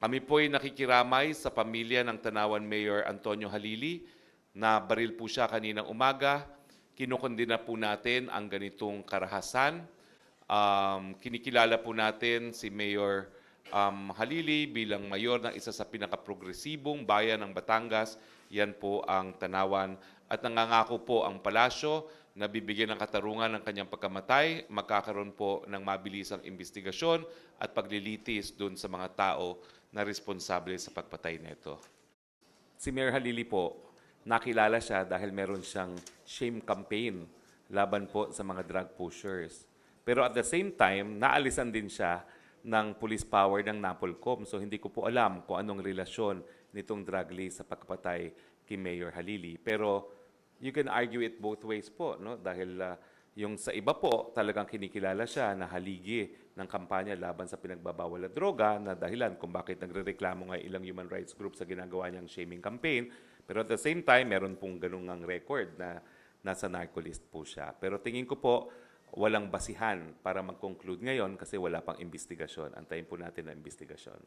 Kami po ay nakikiramay sa pamilya ng Tanawan Mayor Antonio Halili na baril po siya kaninang umaga. Kinukundina po natin ang ganitong karahasan. Kinikilala po natin si Mayor Halili bilang mayor ng isa sa pinakaprogresibong bayan ng Batangas. Yan po ang Tanawan. At nangangako po ang palasyo na bibigyan ng katarungan ng kanyang pagkamatay, magkakaroon po ng mabilisang investigasyon at paglilitis doon sa mga tao na responsable sa pagpatay nito. Si Mayor Halili po, nakilala siya dahil meron siyang shame campaign laban po sa mga drug pushers. Pero at the same time, naalisan din siya ng police power ng NAPOLCOM. So hindi ko po alam kung anong relasyon nitong drug list sa pagpatay kay Mayor Halili. Pero you can argue it both ways po, no? Dahil yung sa iba po, talagang kinikilala siya na haligi ng kampanya laban sa pinagbabawal na droga na dahilan kung bakit nagrereklamo nga ilang human rights groups sa ginagawa niyang shaming campaign. Pero at the same time, meron pong ganung ang record na nasa narcolist po siya. Pero tingin ko po, walang basihan para mag-conclude ngayon kasi wala pang investigasyon. Antayin po natin ang investigasyon.